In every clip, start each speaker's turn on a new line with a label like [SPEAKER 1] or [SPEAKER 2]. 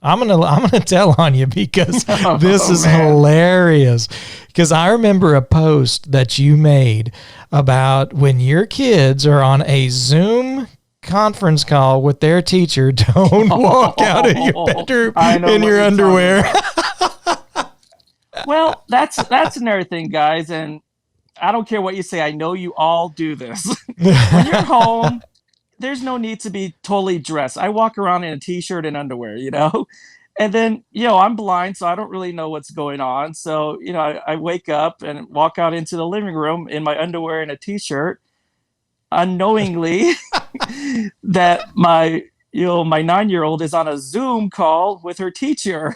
[SPEAKER 1] I'm gonna tell on you because this is hilarious. Because I remember a post that you made about when your kids are on a Zoom conference call with their teacher, don't walk out of your bedroom in your underwear.
[SPEAKER 2] Well, that's another thing, guys, and I don't care what you say. I know you all do this. When you're home, there's no need to be totally dressed. I walk around in a t-shirt and underwear, and then, I'm blind, so I don't really know what's going on. So, I wake up and walk out into the living room in my underwear and a t-shirt, unknowingly that my 9-year-old is on a Zoom call with her teacher.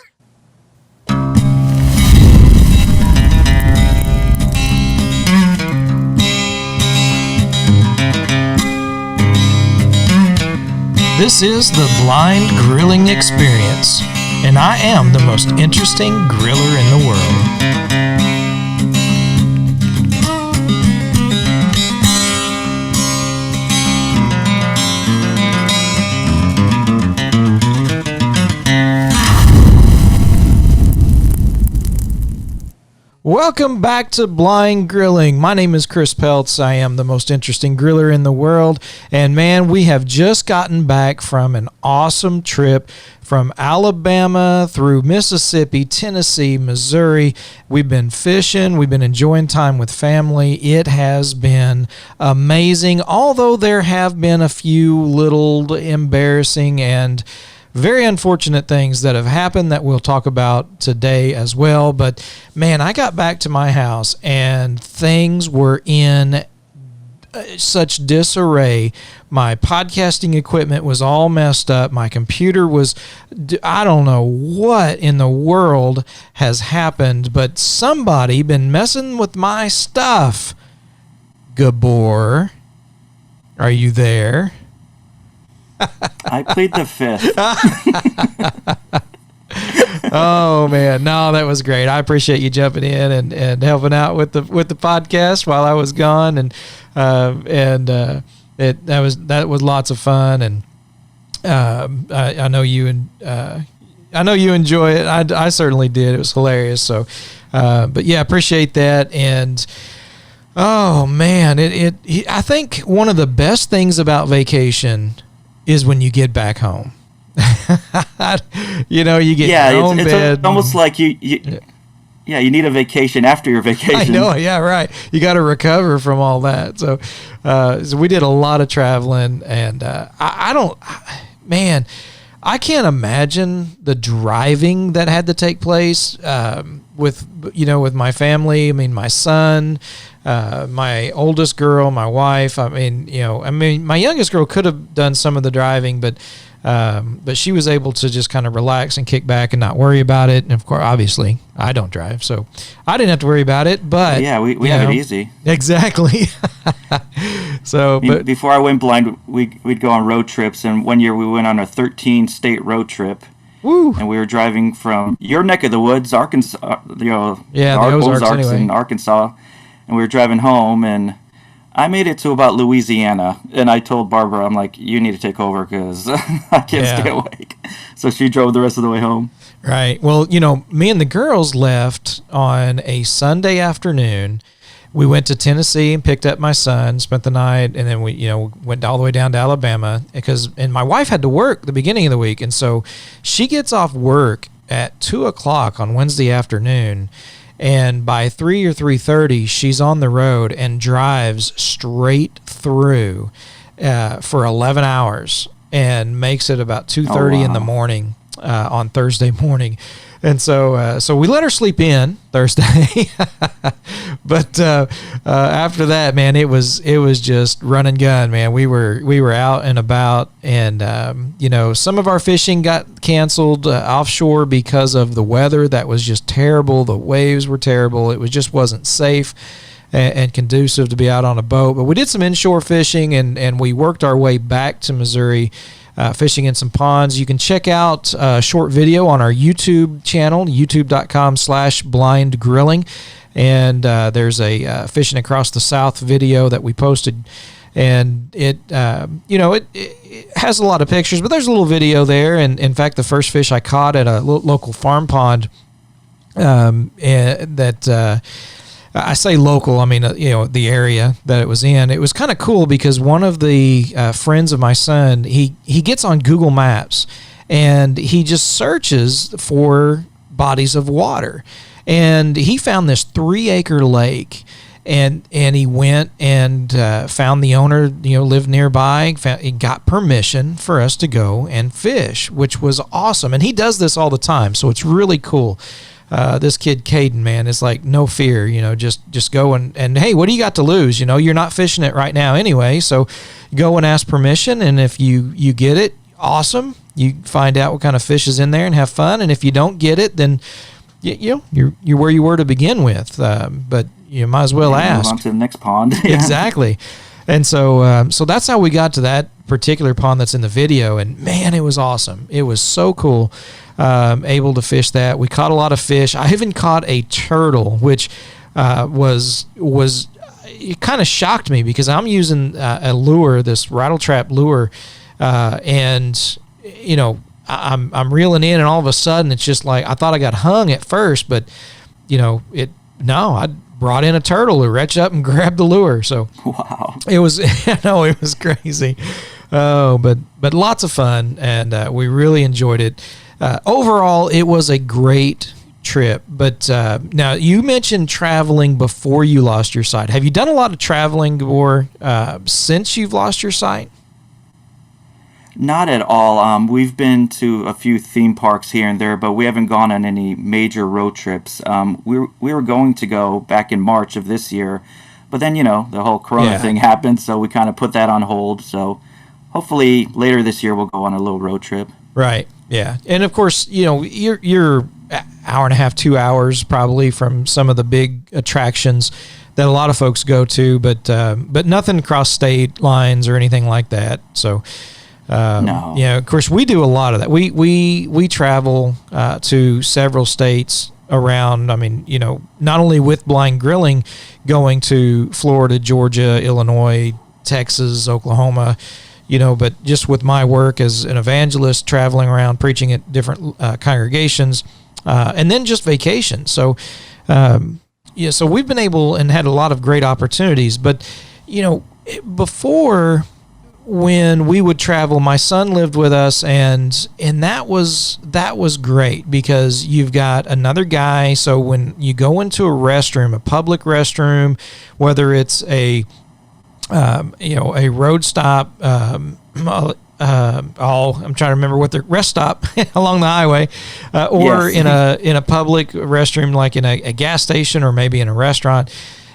[SPEAKER 1] This is the Blind Grilling Experience, and I am the most interesting griller in the world. Welcome back to Blind Grilling. My name is Chris Peltz. I am the most interesting griller in the world. And man, we have just gotten back from an awesome trip from Alabama through Mississippi, Tennessee, Missouri. We've been fishing. We've been enjoying time with family. It has been amazing, although there have been a few little embarrassing and very unfortunate things that have happened that we'll talk about today as well. But man, I got back to my house and things were in such disarray. My podcasting equipment was all messed up. My computer was, I don't know what in the world has happened, but somebody been messing with my stuff. Gabor, are you there?
[SPEAKER 3] I plead the fifth.
[SPEAKER 1] Oh man, no, that was great. I appreciate you jumping in and helping out with the podcast while I was gone, and that was lots of fun, and I know you enjoy it. I certainly did. It was hilarious. So, but yeah, appreciate that. And oh man, I think one of the best things about vacation is when you get back home. You get your own bed.
[SPEAKER 3] It's almost like you need a vacation after your vacation.
[SPEAKER 1] I know, yeah, right. You got to recover from all that. So we did a lot of traveling, and I can't imagine the driving that had to take place with my family. I mean, my son, my oldest girl, my wife. My youngest girl could have done some of the driving, but she was able to just kind of relax and kick back and not worry about it. And of course, obviously, I don't drive, so I didn't have to worry about it. But
[SPEAKER 3] yeah, we have it easy.
[SPEAKER 1] Exactly. So, but
[SPEAKER 3] before I went blind, we'd go on road trips, and one year we went on a 13-state road trip.
[SPEAKER 1] Woo.
[SPEAKER 3] And we were driving from your neck of the woods, Arkansas,
[SPEAKER 1] the Ozarks
[SPEAKER 3] in Arkansas, and we were driving home, and I made it to about Louisiana, and I told Barbara, I'm like, you need to take over because I can't stay awake. So she drove the rest of the way home.
[SPEAKER 1] Right. Well, me and the girls left on a Sunday afternoon. We went to Tennessee and picked up my son, spent the night, and then we, went all the way down to Alabama and my wife had to work the beginning of the week. And so she gets off work at 2:00 on Wednesday afternoon. And by 3 or 3:30, she's on the road and drives straight through for 11 hours and makes it about 2:30 in the morning on Thursday morning. And so we let her sleep in Thursday, but after that, man, it was just run and gun, man. We were out and about, and some of our fishing got canceled offshore because of the weather that was just terrible. The waves were terrible. It just wasn't safe and conducive to be out on a boat. But we did some inshore fishing, and we worked our way back to Missouri. Fishing in some ponds. You can check out a short video on our YouTube channel, youtube.com/blindgrilling. And there's a Fishing Across the South video that we posted And it has a lot of pictures, but there's a little video there. And in fact, the first fish I caught at a local farm pond, I say local, I mean, the area that it was in. It was kind of cool because one of the friends of my son, he gets on Google Maps and he just searches for bodies of water. And he found this 3-acre lake. And he went and found the owner, lived nearby. He got permission for us to go and fish, which was awesome. And he does this all the time, so it's really cool. This kid, Caden, man, is like no fear, just go and hey, what do you got to lose? You're not fishing it right now anyway, so go and ask permission. And if you get it, awesome. You find out what kind of fish is in there and have fun. And if you don't get it, then you're where you were to begin with. But you might as well ask.
[SPEAKER 3] Move on to the next pond.
[SPEAKER 1] Exactly. And so that's how we got to that particular pond that's in the video. And man, it was awesome. It was so cool. Able to fish that. We caught a lot of fish. I even caught a turtle, which was it kind of shocked me because I'm using a lure, this rattle trap lure, and I'm reeling in, and all of a sudden it's just like I thought I got hung at first, but I brought in a turtle who reached up and grabbed the lure. So
[SPEAKER 3] wow,
[SPEAKER 1] it was it was crazy. Oh, but lots of fun, and we really enjoyed it. Overall, it was a great trip. But now you mentioned traveling before you lost your sight. Have you done a lot of traveling, Gabor, since you've lost your sight?
[SPEAKER 3] Not at all. We've been to a few theme parks here and there, but we haven't gone on any major road trips. We were going to go back in March of this year, but then, the whole Corona thing happened, so we kind of put that on hold. So hopefully later this year we'll go on a little road trip. Right.
[SPEAKER 1] Yeah. And of course, you're an hour and a half, 2 hours probably from some of the big attractions that a lot of folks go to, but nothing across state lines or anything like that. So,
[SPEAKER 3] no.
[SPEAKER 1] Of course we do a lot of that. We travel to several states around. I mean, not only with blind grilling, going to Florida, Georgia, Illinois, Texas, Oklahoma, but just with my work as an evangelist, traveling around preaching at different congregations, and then just vacation. So, so we've been able and had a lot of great opportunities. But, before, when we would travel, my son lived with us, and that was great because you've got another guy. So when you go into a restroom, a public restroom, whether it's a road stop, I'm trying to remember what the rest stop along the highway, or
[SPEAKER 3] yes.
[SPEAKER 1] in a public restroom, like in a gas station or maybe in a restaurant.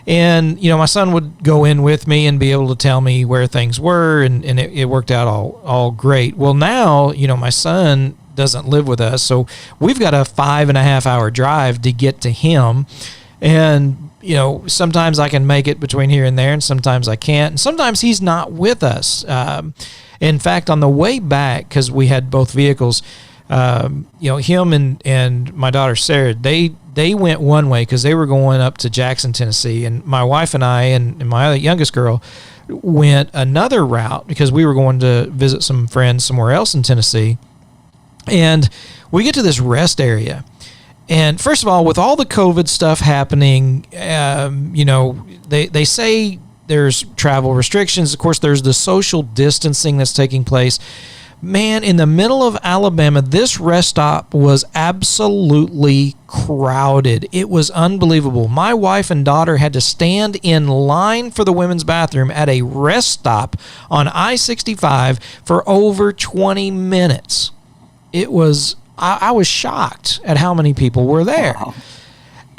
[SPEAKER 1] And, my son would go in with me and be able to tell me where things were, and it worked out all great. Well, now, my son doesn't live with us, so we've got a 5.5 hour drive to get to him. And, sometimes I can make it between here and there, and sometimes I can't. And sometimes he's not with us. In fact, on the way back, because we had both vehicles, him and my daughter Sarah, they went one way because they were going up to Jackson, Tennessee, and my wife and I and my other youngest girl went another route because we were going to visit some friends somewhere else in Tennessee. And we get to this rest area. And first of all, with all the COVID stuff happening, they say there's travel restrictions. Of course, there's the social distancing that's taking place. Man, in the middle of Alabama, this rest stop was absolutely crowded. It was unbelievable. My wife and daughter had to stand in line for the women's bathroom at a rest stop on I-65 for over 20 minutes. It was, I was shocked at how many people were there.
[SPEAKER 3] Wow.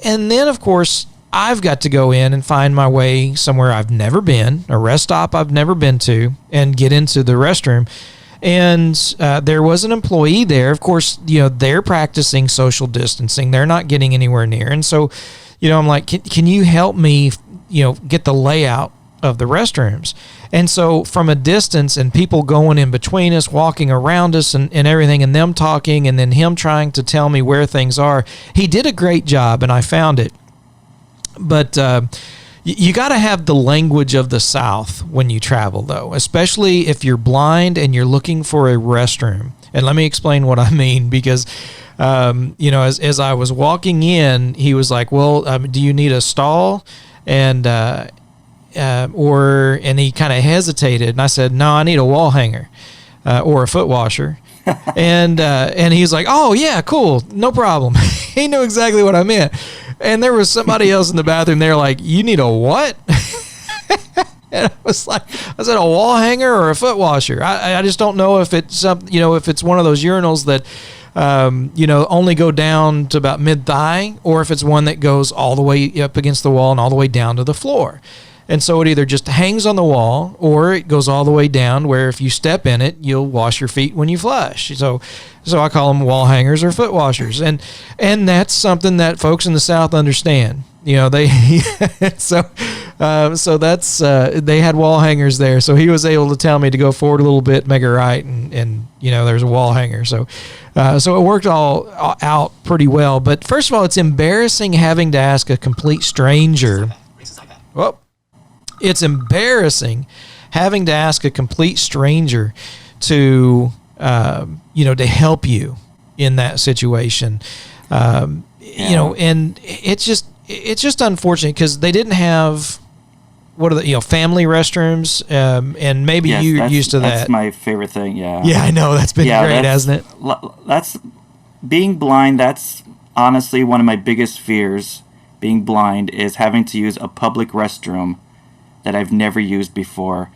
[SPEAKER 1] And then, of course, I've got to go in and find my way somewhere I've never been, a rest stop I've never been to, and get into the restroom. And there was an employee there. Of course, they're practicing social distancing. They're not getting anywhere near. And so, I'm like, can you help me, get the layout of the restrooms? And so from a distance, and people going in between us, walking around us and everything, and them talking, and then him trying to tell me where things are. He did a great job, and I found it. But, You got to have the language of the South when you travel, though, especially if you're blind and you're looking for a restroom. And let me explain what I mean, because, as I was walking in, he was like, well, do you need a stall? And he kind of hesitated. And I said, no, I need a wall hanger or a foot washer. and he's like, oh, yeah, cool. No problem. He knew exactly what I meant. And there was somebody else in the bathroom there like, you need a what? And I was like, I said, a wall hanger or a foot washer? I just don't know if it's if it's one of those urinals that, only go down to about mid-thigh, or if it's one that goes all the way up against the wall and all the way down to the floor. And so it either just hangs on the wall or it goes all the way down where if you step in it, you'll wash your feet when you flush. So I call them wall hangers or foot washers. And that's something that folks in the South understand. They so that's they had wall hangers there. So he was able to tell me to go forward a little bit, make it right, and there's a wall hanger. So it worked all out pretty well. But first of all, it's embarrassing having to ask a complete stranger. Well, it's embarrassing having to ask a complete stranger to help you in that situation. And it's just unfortunate because they didn't have family restrooms, and maybe you're used to that.
[SPEAKER 3] That's my favorite thing. Yeah.
[SPEAKER 1] Yeah, I know that's been great, hasn't it?
[SPEAKER 3] That's being blind. That's honestly one of my biggest fears. Being blind is having to use a public restroom that I've never used before.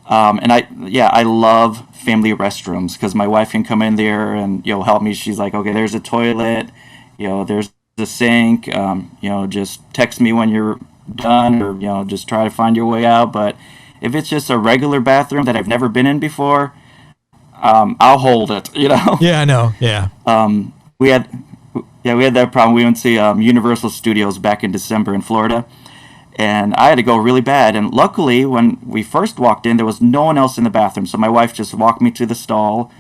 [SPEAKER 3] And I love family restrooms because my wife can come in there and help me. She's like, okay, there's a toilet, there's the sink, just text me when you're done, or just try to find your way out. But if it's just a regular bathroom that I've never been in before, I'll hold it.
[SPEAKER 1] Yeah, I know. Yeah.
[SPEAKER 3] We had that problem. We went to Universal Studios back in December in Florida. And I had to go really bad. And luckily, when we first walked in, there was no one else in the bathroom. So my wife just walked me to the stall,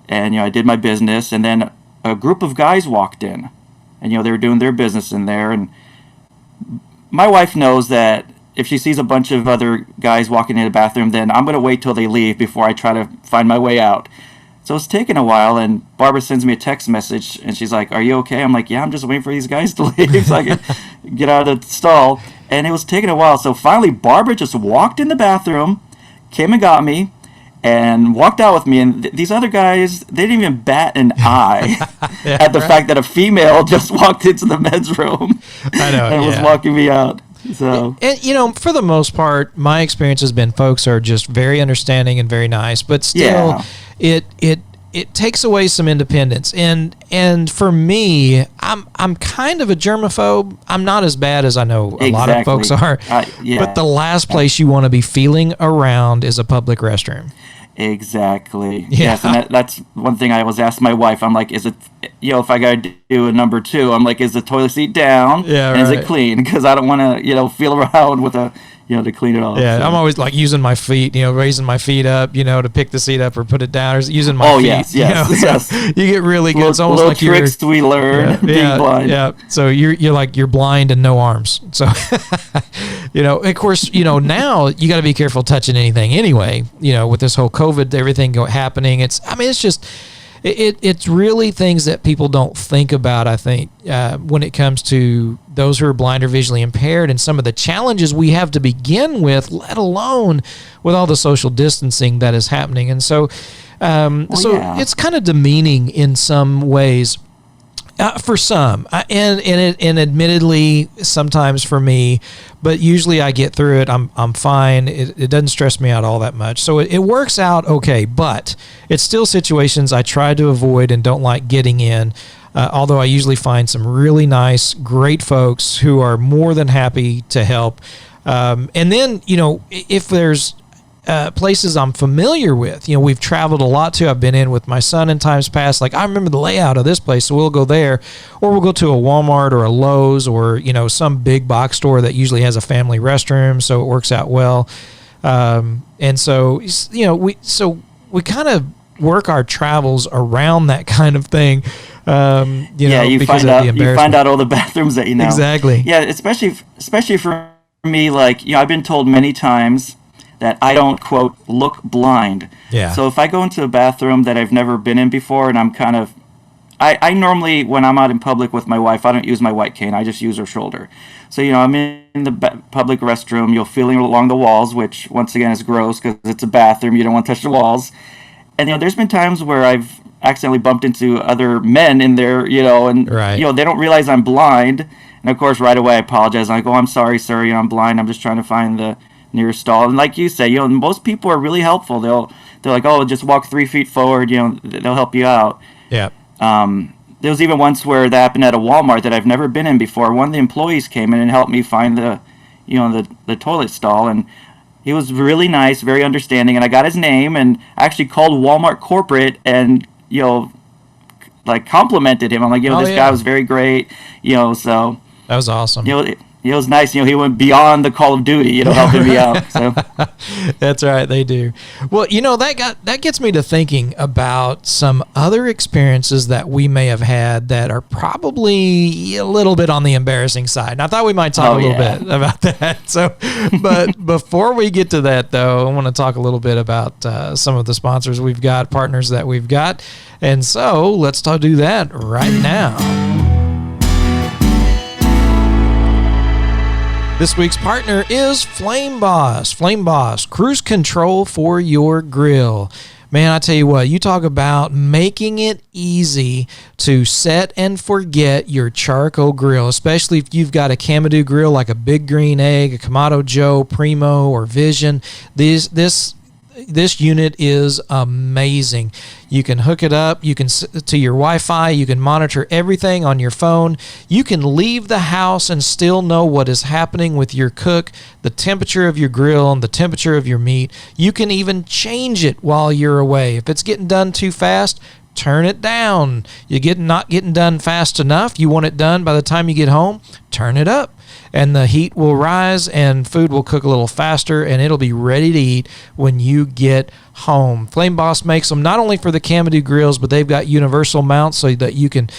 [SPEAKER 3] and I did my business. And then a group of guys walked in, and they were doing their business in there. And my wife knows that if she sees a bunch of other guys walking in the bathroom, then I'm going to wait till they leave before I try to find my way out. So it's taking a while, and Barbara sends me a text message, and she's like, "Are you okay?" I'm like, "Yeah, I'm just waiting for these guys to leave so I can get out of the stall." And it was taking a while, so finally Barbara just walked in the bathroom, came and got me, and walked out with me. And these other guys, they didn't even bat an eye at the fact that a female just walked into the men's room and was walking me out. So,
[SPEAKER 1] and for the most part, my experience has been folks are just very understanding and very nice, but still, it takes away some independence. And for me, I'm kind of a germaphobe. I'm not as bad as I know a lot of folks are. But the last place you want to be feeling around is a public restroom.
[SPEAKER 3] Exactly. Yeah. Yes, and that's one thing I always ask my wife. I'm like, is it, if I got to do a number two, I'm like, is the toilet seat down? Yeah, and is it clean? Because I don't want to, feel around with a, to clean it off.
[SPEAKER 1] Yeah, so. I'm always like using my feet, raising my feet up, to pick the seat up or put it down, or using my feet.
[SPEAKER 3] Yes.
[SPEAKER 1] So you get really good. It's almost like
[SPEAKER 3] tricks we learn being blind.
[SPEAKER 1] Yeah. So you're blind and no arms. So, of course, now you got to be careful touching anything anyway. With this whole COVID, everything happening. It's just. It's really things that people don't think about, I think, when it comes to those who are blind or visually impaired and some of the challenges we have to begin with, let alone with all the social distancing that is happening. And so it's kind of demeaning in some ways. For some, and admittedly, sometimes for me, but usually I get through it. I'm fine. It doesn't stress me out all that much. So it works out okay, but it's still situations I try to avoid and don't like getting in. Although I usually find some really nice, great folks who are more than happy to help. And then, if there's places I'm familiar with, we've traveled a lot to. I've been in with my son in times past. Like, I remember the layout of this place, so we'll go there, or we'll go to a Walmart or a Lowe's or some big box store that usually has a family restroom, so it works out well. And so we kind of work our travels around that kind of thing.
[SPEAKER 3] You find out all the bathrooms that you know.
[SPEAKER 1] Exactly.
[SPEAKER 3] Yeah, especially for me, like, I've been told many times that I don't, quote, look blind.
[SPEAKER 1] Yeah.
[SPEAKER 3] So if I go into a bathroom that I've never been in before and I'm kind of, I normally, when I'm out in public with my wife, I don't use my white cane. I just use her shoulder. So, I'm in the public restroom, feeling along the walls, which, once again, is gross because it's a bathroom. You don't want to touch the walls. And, there's been times where I've accidentally bumped into other men in there, and,
[SPEAKER 1] Right.
[SPEAKER 3] they don't realize I'm blind. And, of course, right away I apologize. I'm like, oh, I'm sorry, sir. I'm blind. I'm just trying to find the nearest stall. And like you say, most people are really helpful. They're like, oh, just walk 3 feet forward. They'll help you out.
[SPEAKER 1] Yeah.
[SPEAKER 3] There was even once where that happened at a Walmart that I've never been in before. One of the employees came in and helped me find the toilet stall, and he was really nice, very understanding. And I got his name and actually called Walmart corporate and like complimented him. I'm like, this guy was very great. So
[SPEAKER 1] that was awesome.
[SPEAKER 3] It was nice. He went beyond the Call of Duty, helping me out. So
[SPEAKER 1] that's right, they do. Well, that gets me to thinking about some other experiences that we may have had that are probably a little bit on the embarrassing side. And I thought we might talk a little bit about that. So, but before we get to that, though, I want to talk a little bit about some of the sponsors we've got, partners that we've got, and so let's do that right now. This week's partner is Flame Boss. Flame Boss, cruise control for your grill. Man, I tell you what, you talk about making it easy to set and forget your charcoal grill, especially if you've got a Kamado grill like a Big Green Egg, a Kamado Joe, Primo, or Vision. This unit is amazing. You can hook it up, you can to your Wi-Fi, you can monitor everything on your phone. You can leave the house and still know what is happening with your cook, the temperature of your grill, and the temperature of your meat. You can even change it while you're away. If it's getting done too fast, turn it down. You're not getting done fast enough. You want it done by the time you get home, turn it up. And the heat will rise and food will cook a little faster and it'll be ready to eat when you get home. Flame Boss makes them not only for the Kamado grills, but they've got universal mounts so that you can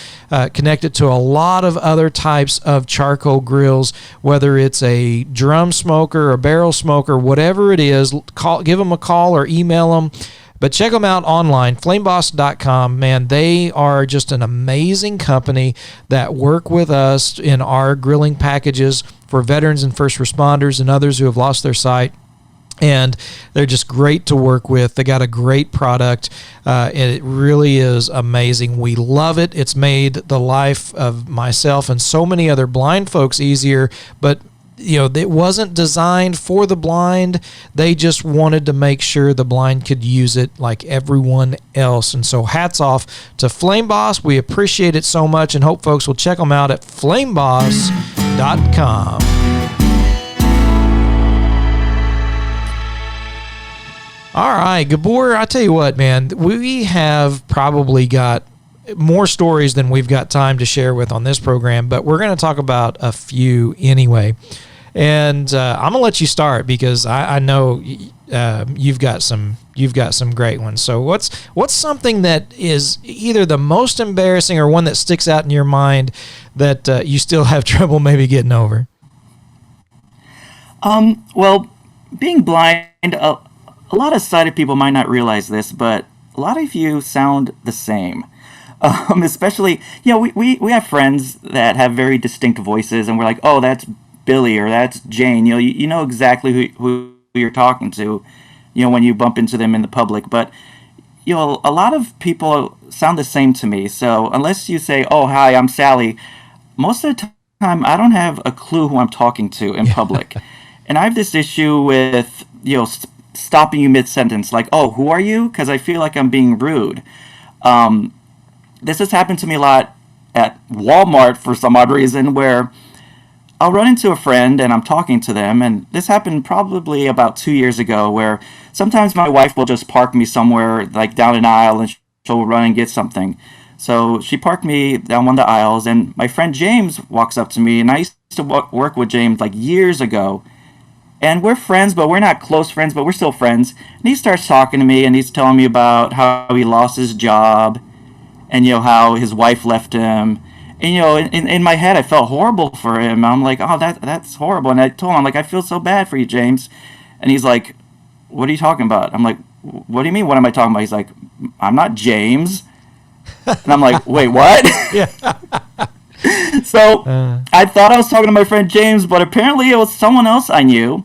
[SPEAKER 1] connect it to a lot of other types of charcoal grills, whether it's a drum smoker, a barrel smoker, whatever it is. Give them a call or email them. But check them out online, flameboss.com. Man, they are just an amazing company that work with us in our grilling packages for veterans and first responders and others who have lost their sight. And they're just great to work with. They got a great product. And it really is amazing. We love it. It's made the life of myself and so many other blind folks easier, but it wasn't designed for the blind. They just wanted to make sure the blind could use it like everyone else. And so hats off to Flame Boss. We appreciate it so much and hope folks will check them out at flameboss.com. All right, Gabor, I tell you what, man, we have probably got more stories than we've got time to share with on this program, but we're going to talk about a few anyway. And I'm gonna let you start because I know you've got some great ones. So what's something that is either the most embarrassing or one that sticks out in your mind that you still have trouble maybe getting over?
[SPEAKER 3] Well, being blind, a lot of sighted people might not realize this, but a lot of you sound the same. Especially, we have friends that have very distinct voices, and we're like, oh, that's Billy or that's Jane. You know exactly who you're talking to, when you bump into them in the public. But a lot of people sound the same to me. So unless you say, "Oh, hi, I'm Sally," most of the time I don't have a clue who I'm talking to in public. And I have this issue with stopping you mid-sentence, like, "Oh, who are you?" Because I feel like I'm being rude. This has happened to me a lot at Walmart for some odd reason, where I'll run into a friend and I'm talking to them, and this happened probably about 2 years ago, where sometimes my wife will just park me somewhere like down an aisle and she'll run and get something. So she parked me down one of the aisles, and my friend James walks up to me, and I used to work with James like years ago, and we're friends, but we're not close friends, but we're still friends. And he starts talking to me, and he's telling me about how he lost his job and how his wife left him. And in my head, I felt horrible for him. I'm like, oh, that's horrible. And I told him, I'm like, I feel so bad for you, James. And he's like, what are you talking about? I'm like, what do you mean? What am I talking about? He's like, I'm not James. And I'm like, wait, what?
[SPEAKER 1] Yeah.
[SPEAKER 3] So I thought I was talking to my friend James, but apparently it was someone else I knew.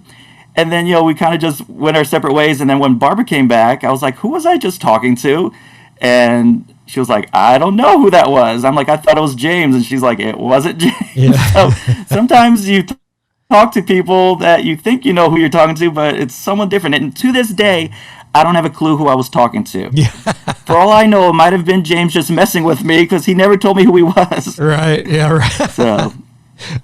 [SPEAKER 3] And then, we kind of just went our separate ways. And then when Barbara came back, I was like, who was I just talking to? And she was like, I don't know who that was. I'm like, I thought it was James. And she's like, it wasn't James.
[SPEAKER 1] Yeah.
[SPEAKER 3] So sometimes you talk to people that you think you know who you're talking to, but it's someone different. And to this day, I don't have a clue who I was talking to.
[SPEAKER 1] Yeah.
[SPEAKER 3] For all I know, it might have been James just messing with me because he never told me who he was.
[SPEAKER 1] Right. Yeah. Right.
[SPEAKER 3] So,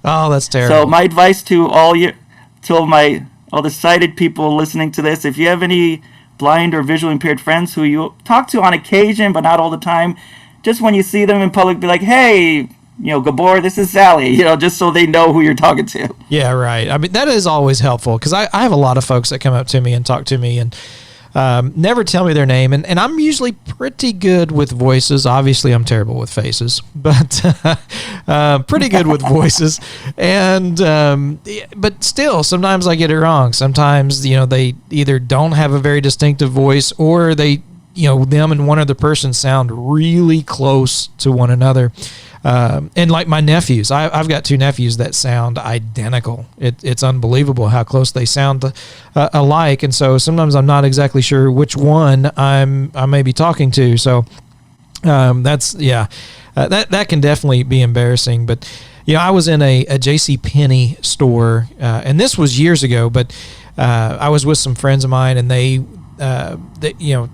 [SPEAKER 1] oh, that's terrible.
[SPEAKER 3] so my advice to all the sighted people listening to this, if you have any blind or visually impaired friends who you talk to on occasion, but not all the time, just when you see them in public, be like, hey, Gabor, this is Sally, just so they know who you're talking to.
[SPEAKER 1] Yeah, right. I mean, that is always helpful because I have a lot of folks that come up to me and talk to me and never tell me their name. And I'm usually pretty good with voices. Obviously, I'm terrible with faces, but pretty good with voices. And but still, sometimes I get it wrong. Sometimes, they either don't have a very distinctive voice or they, them and one other person sound really close to one another. And like my nephews, I've got two nephews that sound identical. It's unbelievable how close they sound alike. And so sometimes I'm not exactly sure which one I may be talking to. So that can definitely be embarrassing. But I was in a J.C. Penney store, and this was years ago. But I was with some friends of mine, and they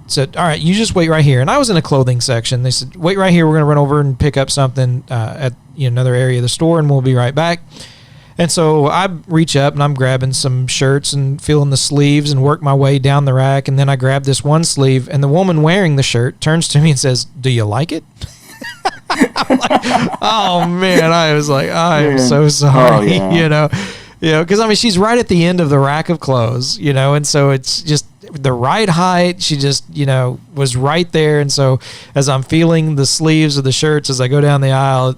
[SPEAKER 1] said, all right, you just wait right here. And I was in a clothing section. They said, wait right here. We're going to run over and pick up something at another area of the store, and we'll be right back. And so I reach up and I'm grabbing some shirts and feeling the sleeves and work my way down the rack. And then I grab this one sleeve, and the woman wearing the shirt turns to me and says, do you like it? I'm like, oh man, I was like, I am so sorry,
[SPEAKER 3] Oh, yeah.
[SPEAKER 1] Because I mean, she's right at the end of the rack of clothes, and so it's just the right height. She just, was right there. And so as I'm feeling the sleeves of the shirts as I go down the aisle,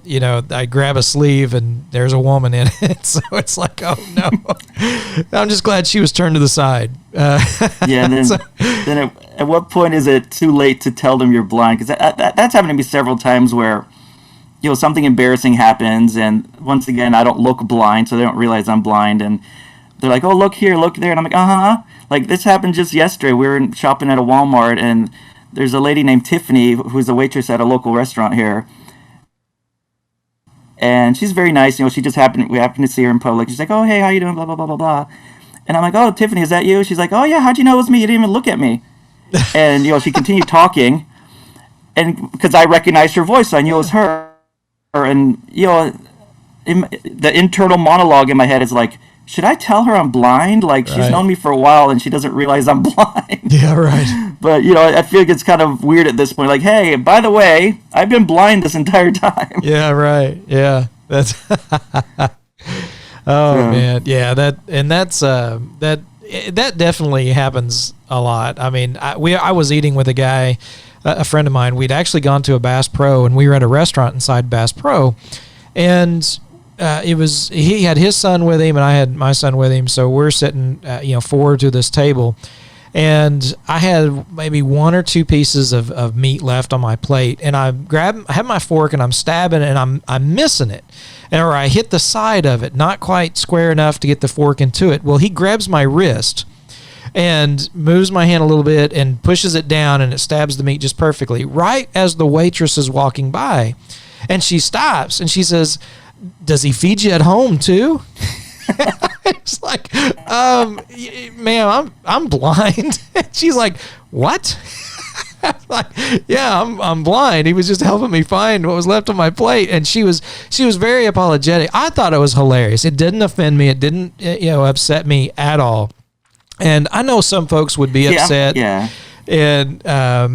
[SPEAKER 1] I grab a sleeve and there's a woman in it. So it's like, oh no. I'm just glad she was turned to the side.
[SPEAKER 3] Yeah, and then at what point is it too late to tell them you're blind? Because that's happened to me several times where, something embarrassing happens, and once again, I don't look blind, so they don't realize I'm blind, and they're like, oh, look here, look there, and I'm like, uh-huh. Like, this happened just yesterday. We were shopping at a Walmart, and there's a lady named Tiffany who's a waitress at a local restaurant here, and she's very nice. We happened to see her in public. She's like, oh, hey, how you doing, blah, blah, blah, blah, blah. And I'm like, oh, Tiffany, is that you? She's like, oh, yeah, how'd you know it was me? You didn't even look at me. And, she continued talking, and because I recognized her voice, so I knew it was her. And the internal monologue in my head is like, should I tell her I'm blind? Like, she's known me for a while and she doesn't realize I'm blind.
[SPEAKER 1] Yeah, right.
[SPEAKER 3] But I feel like it's kind of weird at this point. Like, hey, by the way, I've been blind this entire time.
[SPEAKER 1] Yeah, right. Yeah, that's. Man, yeah. That definitely happens a lot. I mean, I was eating with a guy. A friend of mine, we'd actually gone to a Bass Pro, and we were at a restaurant inside Bass Pro, and he had his son with him, and I had my son with him, so we're sitting, forward to this table, and I had maybe one or two pieces of meat left on my plate, and I have my fork, and I'm stabbing, and I'm missing it, or I hit the side of it, not quite square enough to get the fork into it. Well, he grabs my wrist and moves my hand a little bit and pushes it down, and it stabs the meat just perfectly, right as the waitress is walking by. And she stops, and she says, does he feed you at home, too? It's like, ma'am, I'm blind. She's like, what? I'm like, yeah, I'm blind. He was just helping me find what was left on my plate. And she was very apologetic. I thought it was hilarious. It didn't offend me. It didn't, upset me at all. And I know some folks would be upset.
[SPEAKER 3] Yeah.
[SPEAKER 1] And that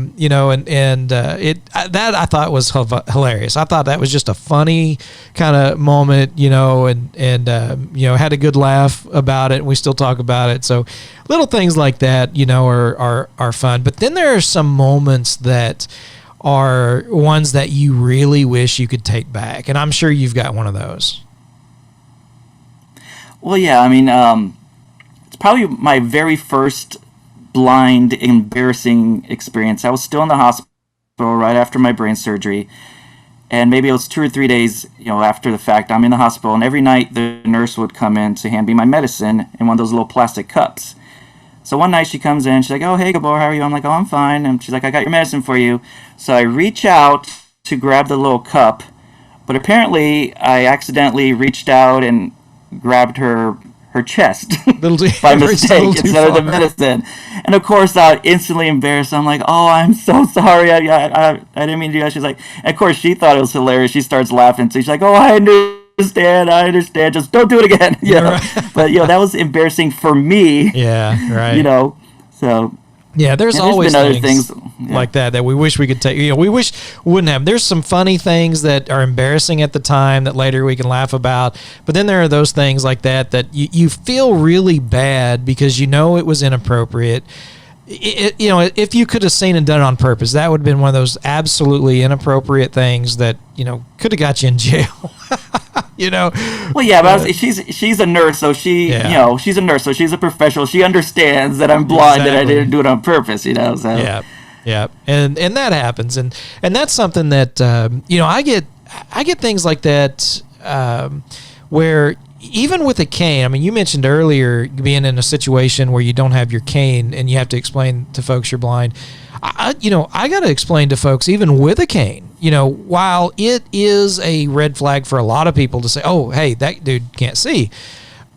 [SPEAKER 1] I thought was hilarious. I thought that was just a funny kind of moment, and had a good laugh about it. And we still talk about it. So little things like that, are fun. But then there are some moments that are ones that you really wish you could take back? And I'm sure you've got one of those.
[SPEAKER 3] Well, yeah, I mean, it's probably my very first blind, embarrassing experience. I was still in the hospital right after my brain surgery, and maybe it was 2 or 3 days, after the fact. I'm in the hospital, and every night the nurse would come in to hand me my medicine in one of those little plastic cups. So one night she comes in, she's like, "Oh, hey, Gabor, how are you?" I'm like, "Oh, I'm fine." And she's like, "I got your medicine for you." So I reach out to grab the little cup, but apparently I accidentally reached out and grabbed her chest by mistake instead of the medicine. And of course, instantly embarrassed. I'm like, "Oh, I'm so sorry. I didn't mean to do that." She's like, and of course, she thought it was hilarious. She starts laughing. So she's like, "Oh, I understand. Just don't do it again."
[SPEAKER 1] Right.
[SPEAKER 3] But that was embarrassing for me.
[SPEAKER 1] Yeah, right.
[SPEAKER 3] So.
[SPEAKER 1] Yeah, there's always
[SPEAKER 3] been
[SPEAKER 1] other things like that we wish we could take. We wish we wouldn't have. There's some funny things that are embarrassing at the time that later we can laugh about. But then there are those things like that you feel really bad because it was inappropriate. If you could have seen and done it on purpose, that would have been one of those absolutely inappropriate things that could have got you in jail.
[SPEAKER 3] Well, yeah, but she's a nurse, so she's a nurse, so she's a professional. She understands that I'm blind, and I didn't do it on purpose. So.
[SPEAKER 1] Yeah, and that happens, and that's something that I get things like that where even with a cane. I mean, you mentioned earlier being in a situation where you don't have your cane and you have to explain to folks you're blind. I got to explain to folks even with a cane. While it is a red flag for a lot of people to say, "Oh, hey, that dude can't see,"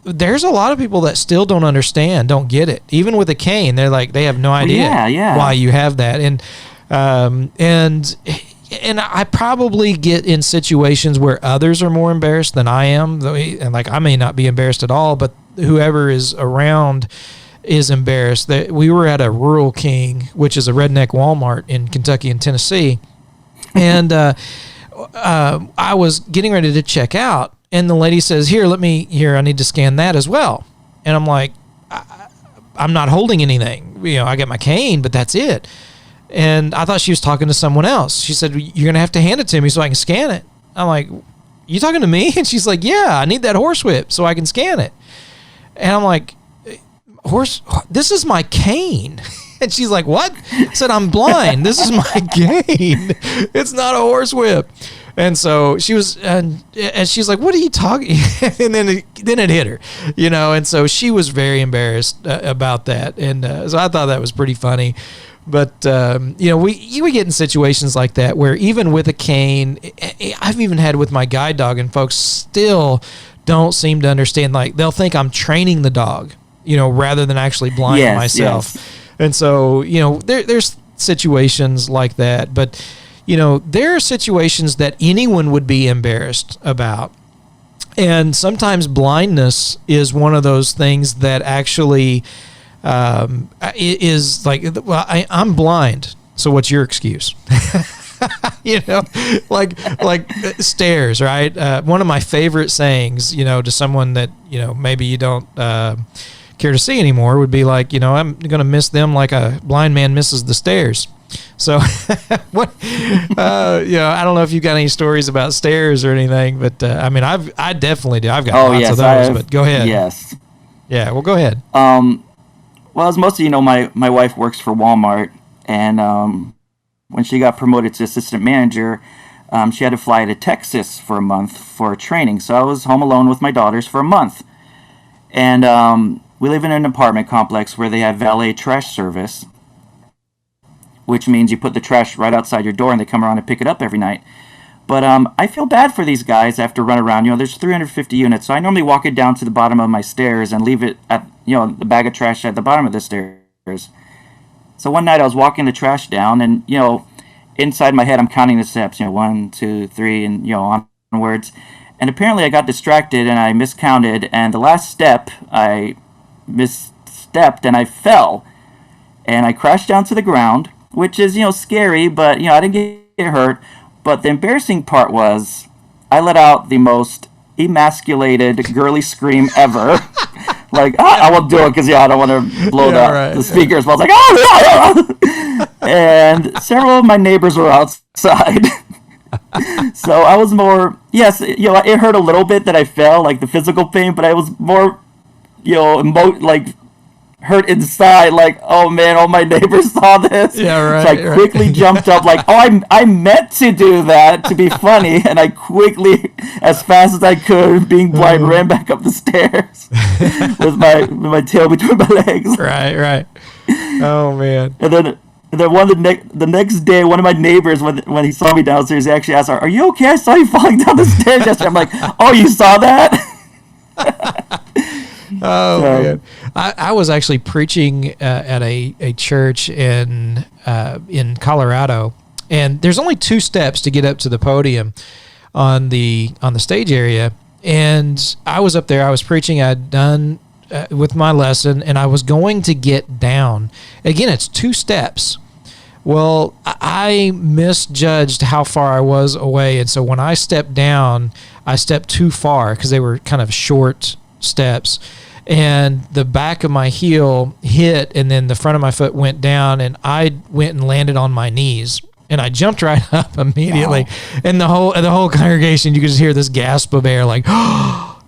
[SPEAKER 1] there's a lot of people that still don't understand, don't get it. Even with a cane, they're like, they have no idea why you have that. And I probably get in situations where others are more embarrassed than I am, and like I may not be embarrassed at all, but whoever is around is embarrassed. That we were at a Rural King, which is a redneck Walmart in Kentucky and Tennessee, and I was getting ready to check out, and the lady says, "Here, I need to scan that as well." And I'm like, I'm not holding anything. I got my cane, but that's it. And I thought she was talking to someone else. She said, "You're going to have to hand it to me so I can scan it." I'm like, "You talking to me?" And she's like, "Yeah, I need that horsewhip so I can scan it." And I'm like, "This is my cane." And she's like, "What?" I said, "I'm blind. This is my cane. It's not a horsewhip." And so she was, and she's like, "What are you talking?" And then it hit her, and so she was very embarrassed about that. And so I thought that was pretty funny. But, we get in situations like that where even with a cane, I've even had with my guide dog, and folks still don't seem to understand. Like, they'll think I'm training the dog, rather than actually blind myself. Yes. And so, there's situations like that. But, there are situations that anyone would be embarrassed about. And sometimes blindness is one of those things that actually is like, well, I'm blind, so what's your excuse? like stairs, right? One of my favorite sayings, to someone that, maybe you don't care to see anymore would be like, I'm going to miss them like a blind man misses the stairs. So what, I don't know if you've got any stories about stairs or anything, but I definitely do. I've got lots of those, but go ahead.
[SPEAKER 3] Yes.
[SPEAKER 1] Yeah, well, go ahead.
[SPEAKER 3] Well, as most of you know, my wife works for Walmart, and when she got promoted to assistant manager, she had to fly to Texas for a month for training. So I was home alone with my daughters for a month. And we live in an apartment complex where they have valet trash service, which means you put the trash right outside your door and they come around and pick it up every night. But I feel bad for these guys after run around. There's 350 units, so I normally walk it down to the bottom of my stairs and leave it at, the bag of trash at the bottom of the stairs. So one night I was walking the trash down, and, inside my head I'm counting the steps, 1, 2, 3, and, onwards. And apparently I got distracted and I miscounted, and the last step I misstepped and I fell. And I crashed down to the ground, which is, scary, but, I didn't get hurt. But the embarrassing part was I let out the most emasculated girly scream ever. Like, I won't do it because, I don't want to blow the speakers. But I was like, and several of my neighbors were outside. So I was more, yes, it hurt a little bit that I fell, like the physical pain, but I was more, like hurt inside, like, oh man, all my neighbors saw this.
[SPEAKER 1] Yeah, right.
[SPEAKER 3] So I quickly jumped up, like, oh, I meant to do that to be funny, and I quickly, as fast as I could, being blind, ran back up the stairs with my tail between my legs.
[SPEAKER 1] Right. Oh man.
[SPEAKER 3] And then the next day, one of my neighbors, when he saw me downstairs, he actually asked, "Are you okay? I saw you falling down the stairs yesterday." I'm like, "Oh, you saw that?"
[SPEAKER 1] Oh man, I was actually preaching at a church in Colorado, and there's only 2 steps to get up to the podium on the stage area. And I was up there. I was preaching. I'd done with my lesson, and I was going to get down. Again, it's 2 steps. Well, I misjudged how far I was away, and so when I stepped down, I stepped too far because they were kind of short steps, and the back of my heel hit, and then the front of my foot went down, and I went and landed on my knees, and I jumped right up immediately. Wow. And the whole congregation, you could just hear this gasp of air, like,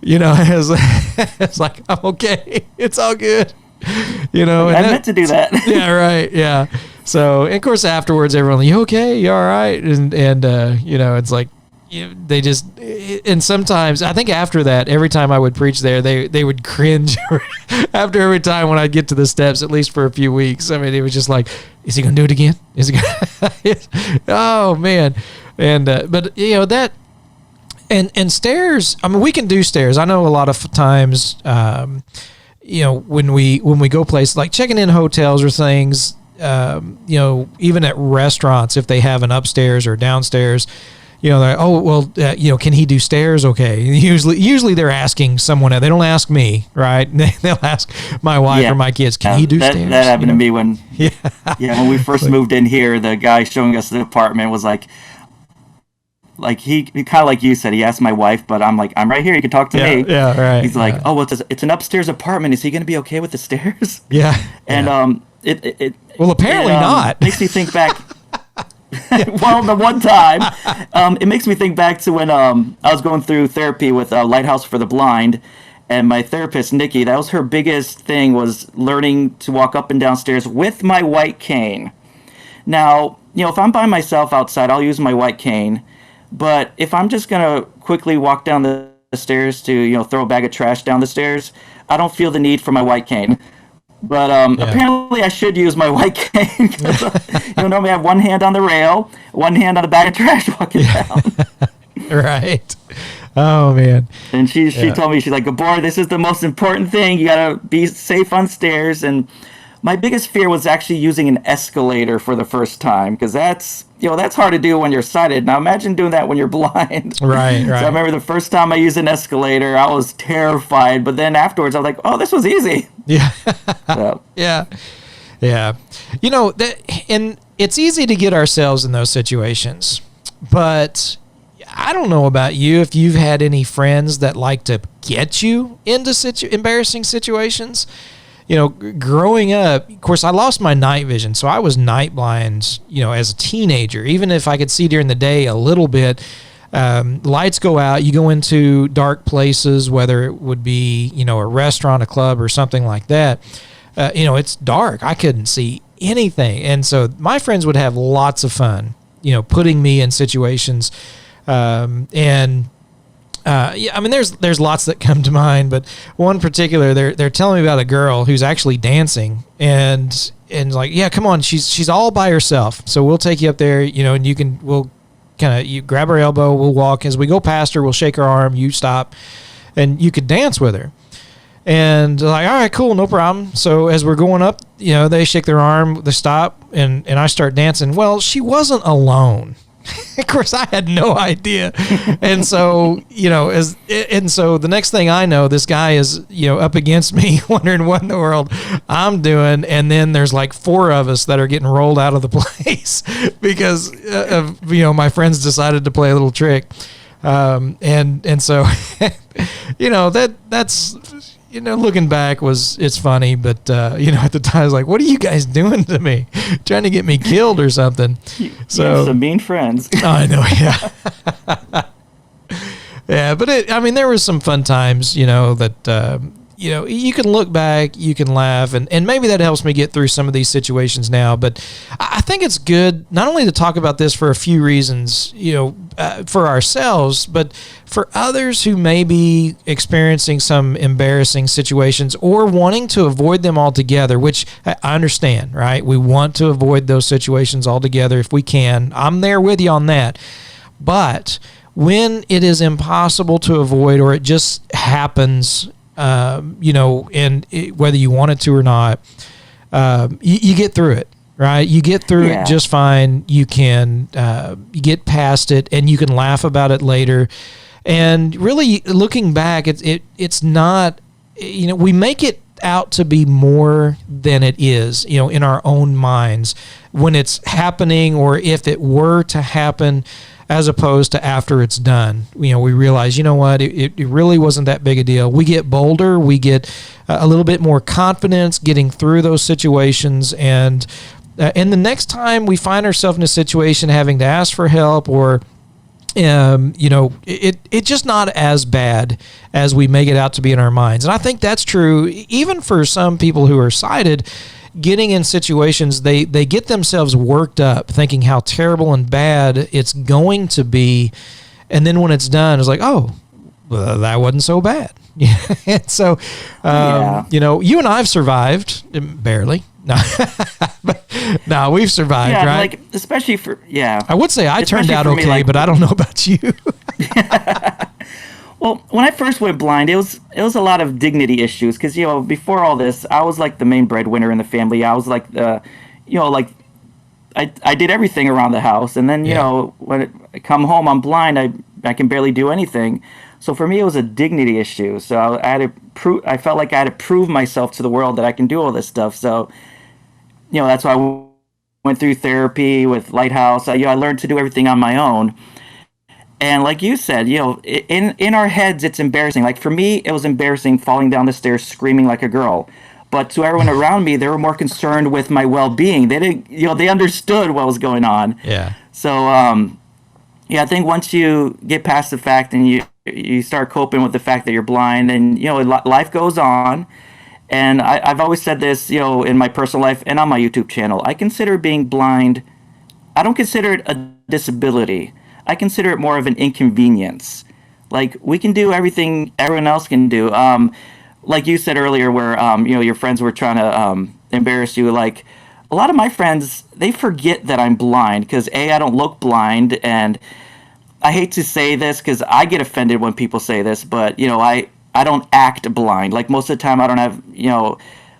[SPEAKER 1] it's like, I'm okay, it's all good,
[SPEAKER 3] I meant to do that.
[SPEAKER 1] Yeah, right, yeah. So, and of course, afterwards, everyone, you okay? You all right? And it's like, they just, and sometimes, I think after that, every time I would preach there, they would cringe after every time when I'd get to the steps, at least for a few weeks. I mean, it was just like, is he going to do it again? Is he going Oh, man. And, but, that, and stairs, I mean, we can do stairs. I know a lot of times, when we go places, like checking in hotels or things, even at restaurants, if they have an upstairs or downstairs, they're like, oh, well, can he do stairs? Okay. Usually they're asking someone. They don't ask me, right? They'll ask my wife or my kids, can he do stairs?
[SPEAKER 3] That happened to me when when we first moved in here. The guy showing us the apartment was like he kind of like you said, he asked my wife, but I'm like, I'm right here. You can talk to me.
[SPEAKER 1] Yeah, right.
[SPEAKER 3] He's like, oh, well, it's an upstance apartment. Is he going to be okay with the stairs?
[SPEAKER 1] Yeah.
[SPEAKER 3] And
[SPEAKER 1] apparently not.
[SPEAKER 3] Makes me think back. Well, the one time, it makes me think back to when I was going through therapy with Lighthouse for the Blind, and my therapist Nikki. That was her biggest thing, was learning to walk up and down stairs with my white cane. Now, if I'm by myself outside, I'll use my white cane. But if I'm just gonna quickly walk down the stairs to throw a bag of trash down the stairs, I don't feel the need for my white cane. But apparently I should use my white cane because normally I have one hand on the rail, one hand on the bag of trash walking down.
[SPEAKER 1] Right. Oh man.
[SPEAKER 3] And she told me, she's like, Gabor, this is the most important thing. You gotta be safe on stairs. And my biggest fear was actually using an escalator for the first time, because that's hard to do when you're sighted. Now imagine doing that when you're blind.
[SPEAKER 1] Right.
[SPEAKER 3] So I remember the first time I used an escalator, I was terrified. But then afterwards, I was like, oh, this was easy.
[SPEAKER 1] Yeah.
[SPEAKER 3] So.
[SPEAKER 1] Yeah. And it's easy to get ourselves in those situations. But I don't know about you, if you've had any friends that like to get you into embarrassing situations. Growing up, of course, I lost my night vision, so I was night blind, as a teenager. Even if I could see during the day a little bit, lights go out, you go into dark places, whether it would be, a restaurant, a club, or something like that. It's dark. I couldn't see anything. And so my friends would have lots of fun, putting me in situations. There's lots that come to mind, but one particular, they're telling me about a girl who's actually dancing, and like, yeah, come on, she's all by herself, so we'll take you up there, and we'll kind of, you grab her elbow, we'll walk, as we go past her, we'll shake her arm, you stop, and you could dance with her. And like, all right, cool, no problem. So as we're going up, they shake their arm, they stop, and I start dancing. Well, she wasn't alone. Of course, I had no idea. And so, so the next thing I know, this guy is, up against me wondering what in the world I'm doing. And then there's like 4 of us that are getting rolled out of the place because of, my friends decided to play a little trick. And so, that's, looking back it's funny, but at the time I was like, what are you guys doing to me? Trying to get me killed or something. So
[SPEAKER 3] you have some mean friends.
[SPEAKER 1] I know, yeah. Yeah, but there was some fun times, that you can look back, you can laugh, and maybe that helps me get through some of these situations now. But I think it's good not only to talk about this for a few reasons, for ourselves, but for others who may be experiencing some embarrassing situations or wanting to avoid them altogether, which I understand, right? We want to avoid those situations altogether if we can. I'm there with you on that. But when it is impossible to avoid or it just happens, whether you want it to or not, you get through it, right? You get through it just fine. You can you get past it, and you can laugh about it later. And really, looking back, it's not, we make it out to be more than it is, in our own minds when it's happening, or if it were to happen, as opposed to after it's done. We realize, it really wasn't that big a deal. We get bolder. We get a little bit more confidence getting through those situations. And the next time we find ourselves in a situation having to ask for help, or, it's just not as bad as we make it out to be in our minds. And I think that's true even for some people who are sighted. Getting in situations, they get themselves worked up thinking how terrible and bad it's going to be. And then when it's done, it's like, oh, well, that wasn't so bad. And so, you and I have survived, barely. No, no, we've survived, right?
[SPEAKER 3] Like, especially for,
[SPEAKER 1] I would say I turned out okay, but I don't know about you.
[SPEAKER 3] Well, when I first went blind, it was a lot of dignity issues because, before all this, I was like the main breadwinner in the family. I was like I did everything around the house. And then, when I come home, I'm blind. I can barely do anything. So for me, it was a dignity issue. So I felt like I had to prove myself to the world that I can do all this stuff. So, that's why I went through therapy with Lighthouse. I learned to do everything on my own. And like you said, in our heads, it's embarrassing. Like for me, it was embarrassing falling down the stairs screaming like a girl. But to everyone around me, they were more concerned with my well-being. They didn't, they understood what was going on.
[SPEAKER 1] Yeah.
[SPEAKER 3] So, I think once you get past the fact and you start coping with the fact that you're blind, and life goes on. And I've always said this, in my personal life and on my YouTube channel, I consider being blind. I don't consider it a disability. I consider it more of an inconvenience. Like, we can do everything everyone else can do. Like you said earlier, where your friends were trying to embarrass you. Like, a lot of my friends, they forget that I'm blind because I don't look blind, and I hate to say this because I get offended when people say this, but I don't act blind. Like, most of the time, I don't have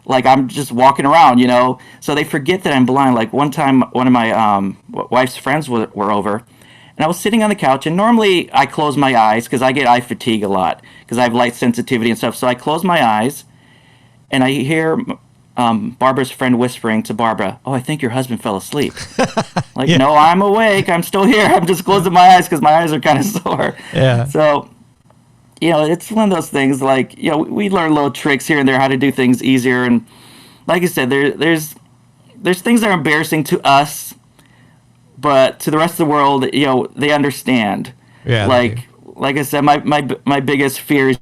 [SPEAKER 3] like, I'm just walking around, So they forget that I'm blind. Like, one time, one of my wife's friends were over. And I was sitting on the couch, and normally I close my eyes because I get eye fatigue a lot because I have light sensitivity and stuff. So I close my eyes, and I hear Barbara's friend whispering to Barbara, "Oh, I think your husband fell asleep." Like, no, I'm awake. I'm still here. I'm just closing my eyes because my eyes are kind of sore.
[SPEAKER 1] Yeah.
[SPEAKER 3] So, it's one of those things. Like, we learn little tricks here and there how to do things easier. And like I said, there's things that are embarrassing to us. But to the rest of the world, they understand.
[SPEAKER 1] Yeah.
[SPEAKER 3] Like I said, my biggest fear is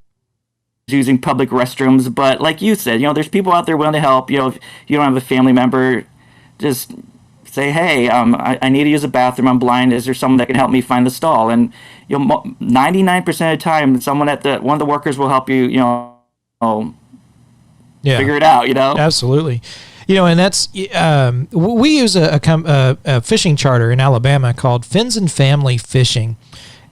[SPEAKER 3] using public restrooms. But like you said, there's people out there willing to help. If you don't have a family member, just say, hey, I need to use a bathroom. I'm blind. Is there someone that can help me find the stall? And 99% of the time, one of the workers will help you. Figure it out.
[SPEAKER 1] Absolutely. And that's we use a fishing charter in Alabama called Fins and Family Fishing,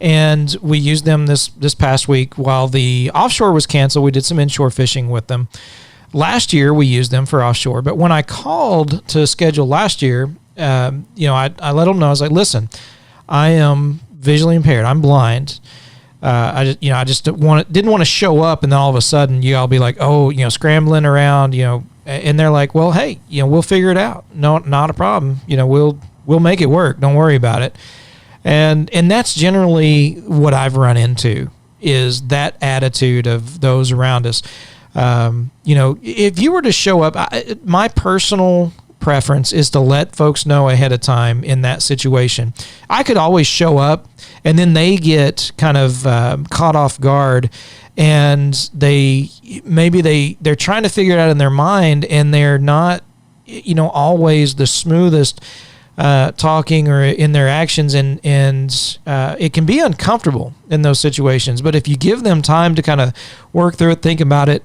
[SPEAKER 1] and we used them this past week while the offshore was canceled. We did some inshore fishing with them. Last year we used them for offshore, but when I called to schedule last year, I let them know. I was like, listen, I am visually impaired. I'm blind. I just didn't want to show up, and then all of a sudden you all be like, oh, scrambling around, and they're like, well, hey, we'll figure it out. No, not a problem. We'll make it work. Don't worry about it. And that's generally what I've run into, is that attitude of those around us. if you were to show up, my personal preference is to let folks know ahead of time in that situation. I could always show up and then they get kind of caught off guard, and they're trying to figure it out in their mind, and they're not always the smoothest talking or in their actions, and it can be uncomfortable in those situations. But if you give them time to kind of work through it, think about it,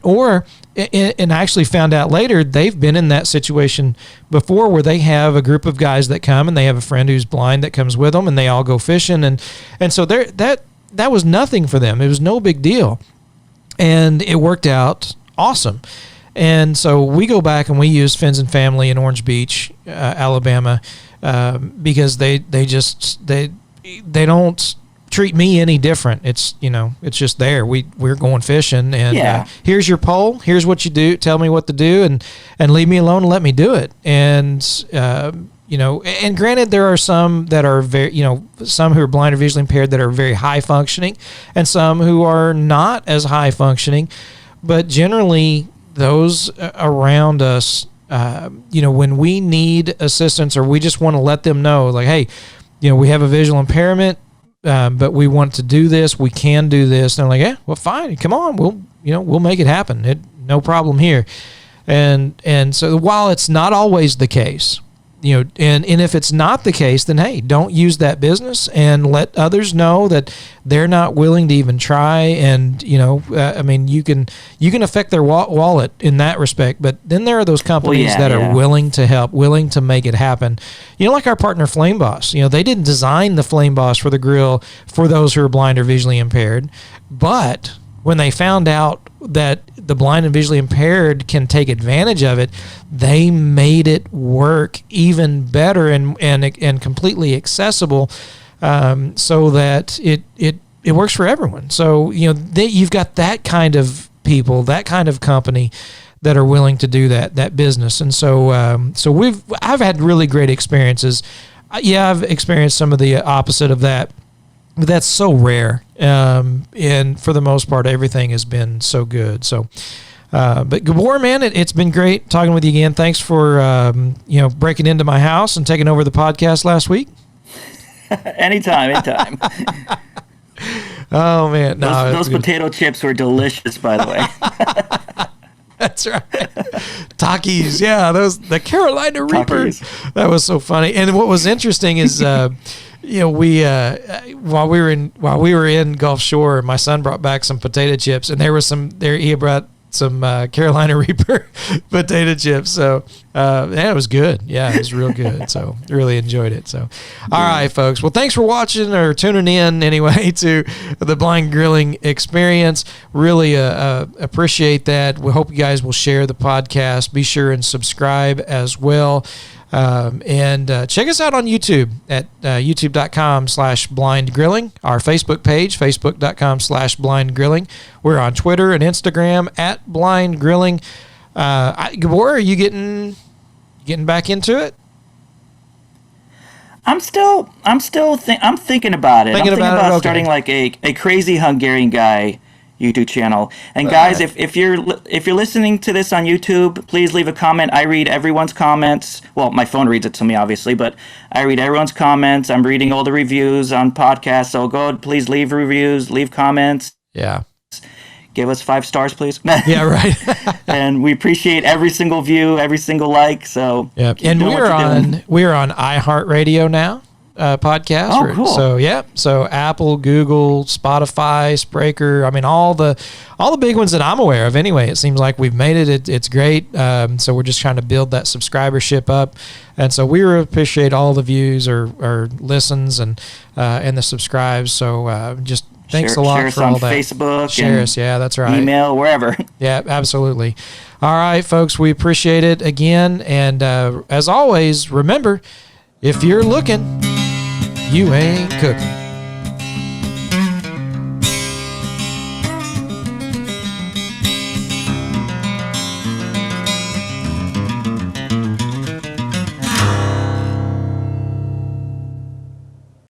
[SPEAKER 1] and actually found out later they've been in that situation before, where they have a group of guys that come and they have a friend who's blind that comes with them, and they all go fishing, and so that was nothing for them. It was no big deal, and it worked out awesome. And so we go back and we use Fins and Family in Orange Beach, Alabama, because they don't treat me any different. It's it's just there. We're going fishing, and here's your pole. Here's what you do. Tell me what to do, and leave me alone and let me do it. And and granted, there are some that are some who are blind or visually impaired that are very high functioning, and some who are not as high functioning, but generally those around us, when we need assistance, or we just want to let them know, like, hey, we have a visual impairment, but we want to do this, we can do this. And they're like, yeah, well, fine, come on, we'll make it happen. No problem here. And so while it's not always the case, and if it's not the case, then hey, don't use that business, and let others know that they're not willing to even try. And you can affect their wallet in that respect. But then there are those companies that are willing to help, willing to make it happen. Like our partner Flame Boss. They didn't design the Flame Boss for the grill for those who are blind or visually impaired, but when they found out that the blind and visually impaired can take advantage of it, they made it work even better and completely accessible, so that it works for everyone. So you've got that kind of people, that kind of company that are willing to do that business. And so I've had really great experiences. I've experienced some of the opposite of that. But that's so rare, and for the most part, everything has been so good. So, but Gabor, man, it's been great talking with you again. Thanks for breaking into my house and taking over the podcast last week.
[SPEAKER 3] Anytime.
[SPEAKER 1] Oh man,
[SPEAKER 3] those potato chips were delicious, by the way.
[SPEAKER 1] That's right. Takis, the Carolina Reapers. That was so funny. And what was interesting is, we while we were in Gulf Shore, my son brought back some potato chips, and he brought some Carolina Reaper potato chips. So it was good. Yeah, it was real good. So really enjoyed it. So all right, folks. Well, thanks for watching or tuning in anyway to the Blind Grilling Experience. Really appreciate that. We hope you guys will share the podcast. Be sure and subscribe as well. And check us out on YouTube at youtube.com/blindgrilling, our Facebook page, facebook.com/blindgrilling. We're on Twitter and Instagram at blindgrilling. Gabor, are you getting back into it?
[SPEAKER 3] I'm thinking about it. I'm thinking about starting like a crazy Hungarian guy YouTube channel. And guys, if you're listening to this on YouTube, please leave a comment. I read everyone's comments. Well, my phone reads it to me, obviously, but I read everyone's comments. I'm reading all the reviews on podcasts. So go ahead, please leave reviews, leave comments.
[SPEAKER 1] Yeah.
[SPEAKER 3] Give us 5 stars, please.
[SPEAKER 1] Yeah, right.
[SPEAKER 3] And we appreciate every single view, every single like. So
[SPEAKER 1] yeah, and we're on iHeart Radio now. Podcast.
[SPEAKER 3] Oh, cool.
[SPEAKER 1] So Apple, Google, Spotify, Spreaker. I mean, all the big ones that I'm aware of. Anyway, it seems like we've made it. It's great. So we're just trying to build that subscribership up, and so we appreciate all the views or listens and the subscribes. So just thanks a lot for all that.
[SPEAKER 3] Facebook,
[SPEAKER 1] share us. Yeah, that's right.
[SPEAKER 3] Email, wherever.
[SPEAKER 1] Yeah, absolutely. All right, folks, we appreciate it again, and as always, remember, if you're looking, you ain't cooking.